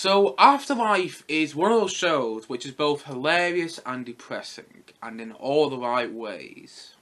So, Afterlife is one of those shows which is both hilarious and depressing, and in all the right ways.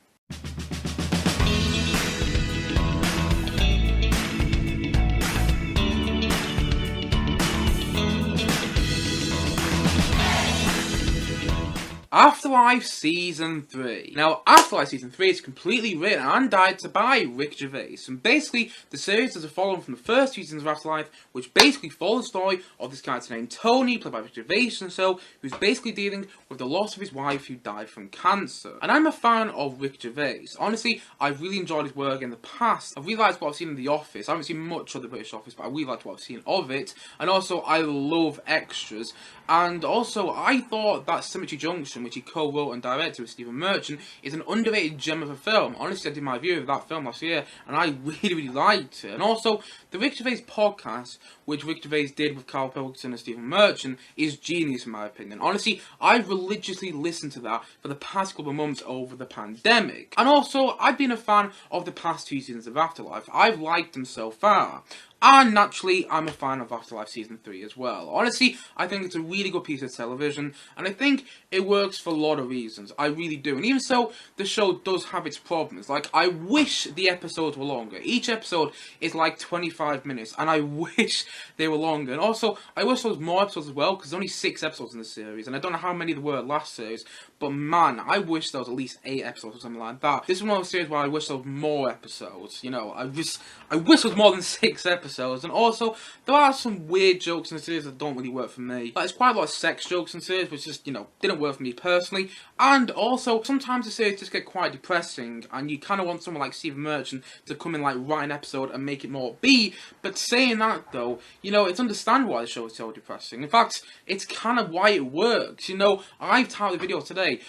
Afterlife Season 3. Now, Afterlife Season 3 is completely written and directed by Ricky Gervais. And basically, the series is a follow-on from the first two seasons of Afterlife, which basically follows the story of this character named Tony, played by Ricky Gervais and so, who's basically dealing with the loss of his wife who died from cancer. And I'm a fan of Ricky Gervais. Honestly, I've really enjoyed his work in the past. I've really liked what I've seen in The Office. I haven't seen much of The British Office, but I really liked what I've seen of it. And also, I love Extras. And also, I thought that Cemetery Junction, which he co-wrote and directed with Stephen Merchant, is an underrated gem of a film. Honestly, I did my review of that film last year, and I really liked it. And also, the Ricky Gervais podcast, which Ricky Gervais did with Carl Pilkington and Stephen Merchant, is genius in my opinion. Honestly, I've religiously listened to that for the past couple of months over the pandemic. And also, I've been a fan of the past two seasons of Afterlife. I've liked them so far. And naturally, I'm a fan of Afterlife Season 3 as well. Honestly, I think it's a really good piece of television, and I think it works for a lot of reasons. I really do. And even so, the show does have its problems. Like, I wish the episodes were longer. Each episode is like 25 minutes, and I wish they were longer. And also, I wish there was more episodes as well, because there's only 6 episodes in the series, and I don't know how many there were last series, but man, I wish there was at least 8 episodes or something like that. This is one of those series where I wish there was more episodes. You know, I wish there was more than 6 episodes. And also, there are some weird jokes in the series that don't really work for me. Like, there's quite a lot of sex jokes in the series, which just, didn't work for me personally. And also, sometimes the series just get quite depressing, and you kind of want someone like Stephen Merchant to come in, like, write an episode and make it more upbeat. But saying that, though, it's understandable why the show is so depressing. In fact, it's kind of why it works. I've titled the video today,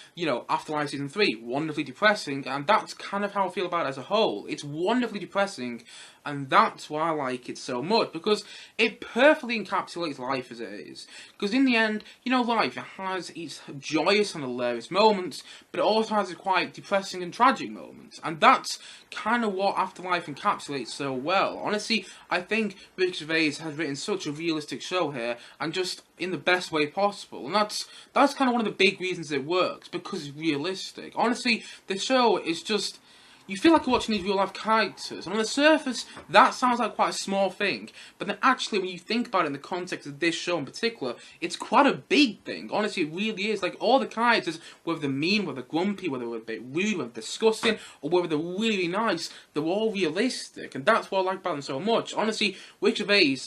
Afterlife Season 3, wonderfully depressing, and that's kind of how I feel about it as a whole. It's wonderfully depressing, and that's why I like it so much, because it perfectly encapsulates life as it is. Because in the end, life, it has its joyous and hilarious moments, but it also has its quite depressing and tragic moments. And that's kind of what Afterlife encapsulates so well. Honestly, I think Ricky Gervais has written such a realistic show here, and just in the best way possible. And that's kind of one of the big reasons it works, because it's realistic. Honestly, the show is just... You feel like you're watching these real-life characters, and on the surface, that sounds like quite a small thing, but then actually, when you think about it in the context of this show in particular, it's quite a big thing. Honestly, it really is. Like, all the characters, whether they're mean, whether they're grumpy, whether they're a bit rude, whether they're disgusting, or whether they're really nice, they're all realistic, and that's what I like about them so much. Honestly, Ricky Gervais,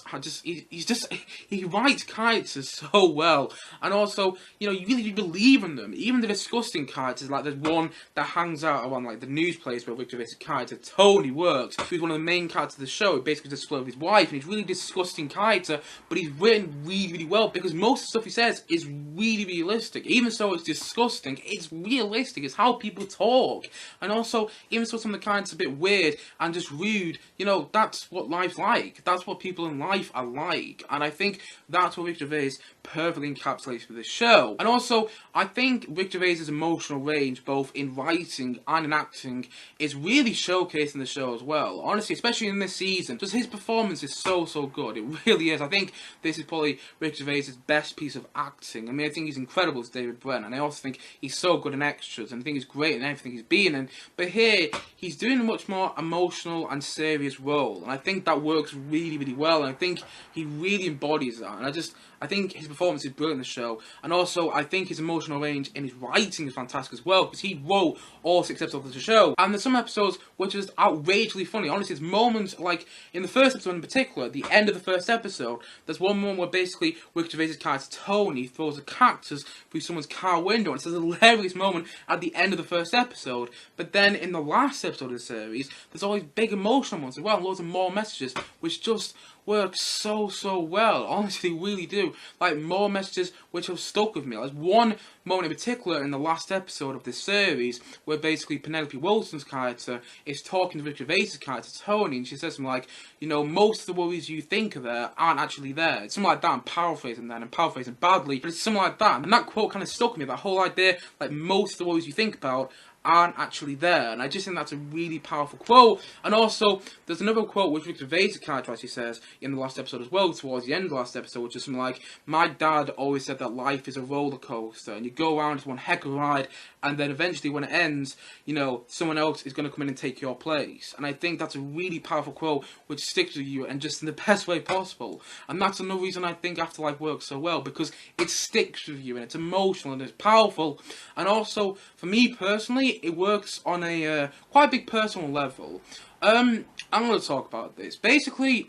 he writes characters so well, and also, you really believe in them. Even the disgusting characters, like there's one that hangs out around, like, the news place where Ricky Gervais' character Tony works, who's one of the main characters of the show. He basically just flirts with his wife, and he's a really disgusting character, but he's written really well, because most of the stuff he says is really realistic. Even so it's disgusting, it's realistic, it's how people talk. And also, even so some of the characters are a bit weird and just rude, that's what life's like. That's what people in life are like. And I think that's what Ricky Gervais perfectly encapsulates for this show. And also, I think Ricky Gervais' emotional range, both in writing and in acting, is really showcased in the show as well. Honestly, especially in this season, just his performance is so good. It really is. I think this is probably Ricky Gervais' best piece of acting. I mean, I think he's incredible as David Brent, and I also think he's so good in Extras, and I think he's great in everything he's been in. But here, he's doing a much more emotional and serious role, and I think that works really well, and I think he really embodies that, and I think his performance is brilliant in the show, and also I think his emotional range in his writing is fantastic as well, because he wrote all 6 episodes of the show, and there's some episodes which is outrageously funny. Honestly, there's moments, like, in the first episode in particular, at the end of the first episode, there's one moment where basically Ricky Gervais' character Tony throws a cactus through someone's car window, and it's a hilarious moment at the end of the first episode. But then in the last episode of the series, there's always big emotional ones as well, and loads of more messages, which just works so well. Honestly, really do. Like, more messages which have stuck with me. There's one moment in particular in the last episode of this series where basically Penelope Wilson's character is talking to Ricky Gervais' character Tony, and she says something like, most of the worries you think are there aren't actually there. It's something like that. I'm paraphrasing that, and I'm paraphrasing badly, but it's something like that. And that quote kind of stuck with me, that whole idea, like, most of the worries you think about aren't actually there. And I just think that's a really powerful quote. And also, there's another quote which Ricky Gervais' character actually says in the last episode as well, towards the end of the last episode, which is something like, my dad always said that life is a roller coaster, and you go around, it's one heck of a ride, and then eventually when it ends, you know, someone else is going to come in and take your place. And I think that's a really powerful quote which sticks with you, and just in the best way possible. And that's another reason I think Afterlife works so well, because it sticks with you, and it's emotional, and it's powerful. And also, for me personally, it works on a quite big personal level. I'm going to talk about this. Basically,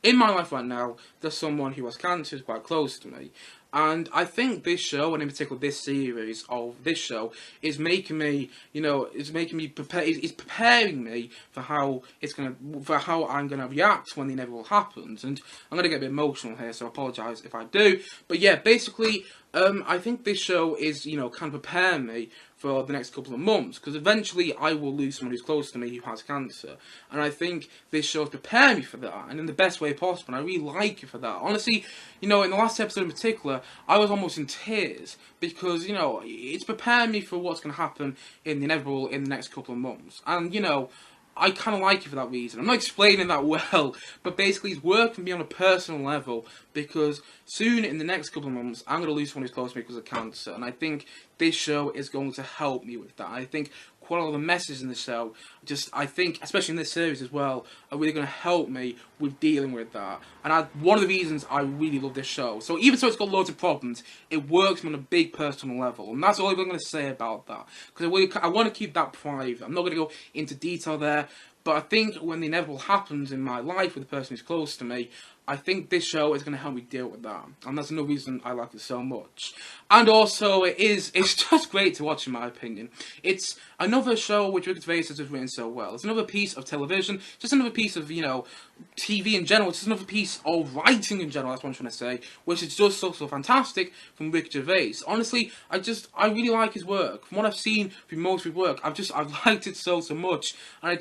in my life right now, there's someone who has cancer, who's quite close to me. And I think this show, and in particular this series of this show, is making me, you know, is making me prepare, is preparing me for how I'm gonna react when the inevitable happens. And I'm gonna get a bit emotional here, so I apologise if I do. But yeah, basically, I think this show is, you know, kind of preparing me for the next couple of months, because eventually I will lose someone who's close to me who has cancer, and I think this show is preparing me for that, and in the best way possible, and I really like it for that. Honestly, you know, in the last episode in particular, I was almost in tears, because, you know, it's preparing me for what's going to happen in the inevitable in the next couple of months, and, you know, I kind of like it for that reason. I'm not explaining that well, but basically it's working me on a personal level, because soon in the next couple of months I'm going to lose someone who's close to me because of cancer, and I think this show is going to help me with that. I think quite a lot of the messages in the show, I think, especially in this series as well, are really going to help me with dealing with that. And one of the reasons I really love this show. So even though it's got loads of problems, it works on a big personal level. And that's all I'm going to say about that. Because I want to keep that private. I'm not going to go into detail there. But I think when the inevitable happens in my life with the person who's close to me, I think this show is going to help me deal with that. And that's another reason I like it so much. And also, it's just great to watch, in my opinion. It's another show which Ricky Gervais has written so well. It's another piece of television, just another piece of, you know, TV in general. It's just another piece of writing in general, that's what I'm trying to say, which is just so fantastic from Ricky Gervais. Honestly, I really like his work. From what I've seen from most of his work, I've liked it so much. And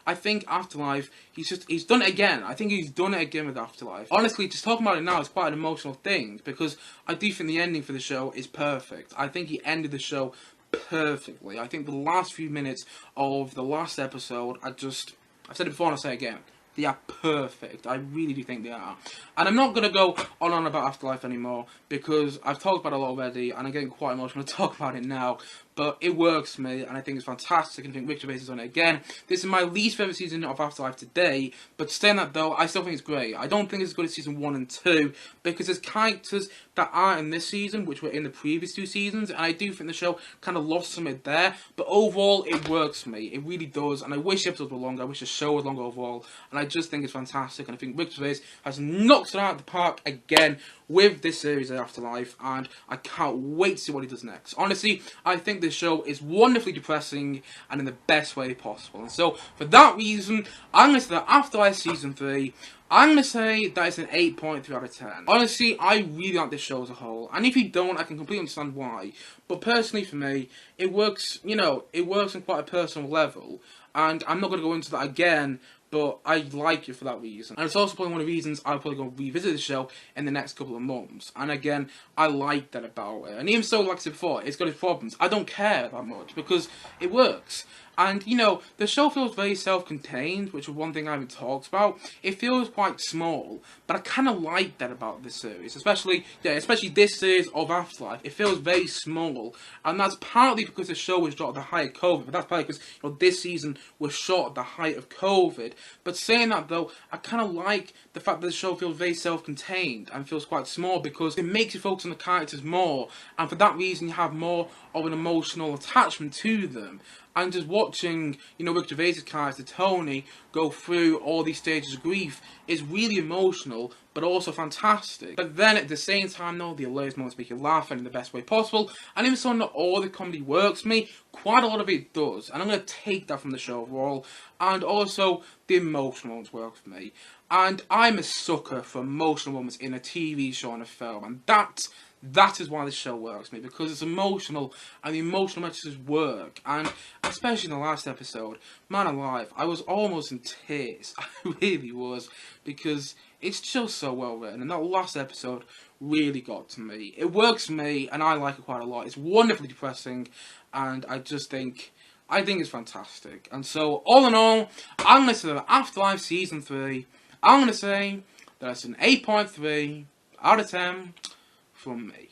I think Afterlife, he's done it again. I think he's done it again with Afterlife. Honestly, just talking about it now is quite an emotional thing, because I do think the ending for the show is perfect. I think he ended the show perfectly. I think the last few minutes of the last episode, I've said it before and I'll say it again, they are perfect. I really do think they are. And I'm not going to go on about Afterlife anymore, because I've talked about it already, and I'm getting quite emotional to talk about it now. But it works for me, and I think it's fantastic, and I think Ricky Gervais has done it again. This is my least favourite season of Afterlife today, but saying that though, I still think it's great. I don't think it's as good as season 1 and 2, because there's characters that aren't in this season, which were in the previous 2 seasons, and I do think the show kind of lost some of it there, but overall, it works for me. It really does, and I wish the episodes were longer, I wish the show was longer overall, and I just think it's fantastic, and I think Ricky Gervais has knocked it out of the park again with this series of Afterlife, and I can't wait to see what he does next. Honestly, I think this show is wonderfully depressing, and in the best way possible. And so, for that reason, I'm going to say that Afterlife Season 3, I'm going to say that it's an 8.3 out of 10. Honestly, I really like this show as a whole, and if you don't, I can completely understand why. But personally for me, it works, you know, it works on quite a personal level, and I'm not going to go into that again, but I like it for that reason. And it's also probably one of the reasons I'll probably go revisit the show in the next couple of months. And again, I like that about it. And even so, like I said before, it's got its problems. I don't care that much, because it works. And, you know, the show feels very self-contained, which is one thing I haven't talked about. It feels quite small, but I kind of like that about this series, especially this series of Afterlife. It feels very small, and that's partly because the show was shot at the height of COVID, but that's partly because, you know, this season was shot at the height of COVID. But saying that, though, I kind of like the fact that the show feels very self-contained and feels quite small, because it makes you focus on the characters more, and for that reason you have more of an emotional attachment to them. And just watching, you know, Ricky Gervais' character, Tony, go through all these stages of grief is really emotional, but also fantastic. But then, at the same time, though, the hilarious moments make you laugh in the best way possible. And even so, not all the comedy works for me, quite a lot of it does. And I'm going to take that from the show overall. And also, the emotional moments work for me. And I'm a sucker for emotional moments in a TV show and a film. And that is why this show works for me, because it's emotional, and the emotional messages work. And especially in the last episode, man alive, I was almost in tears. I really was, because it's just so well written, and that last episode really got to me. It works for me, and I like it quite a lot. It's wonderfully depressing, and I just think I think it's fantastic. And so, all in all, I'm going to say that Afterlife Season 3, I'm going to say that it's an 8.3 out of 10 from me.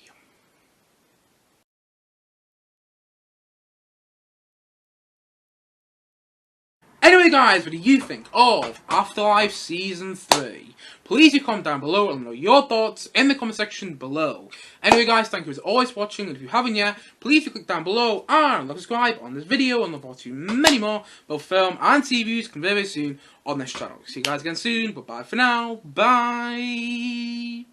Anyway guys, what do you think of Afterlife Season 3? Please do comment down below and let me know your thoughts in the comment section below. Anyway guys, thank you as always for watching, and if you haven't yet, please do click down below and subscribe on this video, and look forward to many more, both film and TV reviews, coming very soon on this channel. See you guys again soon, but bye for now, bye!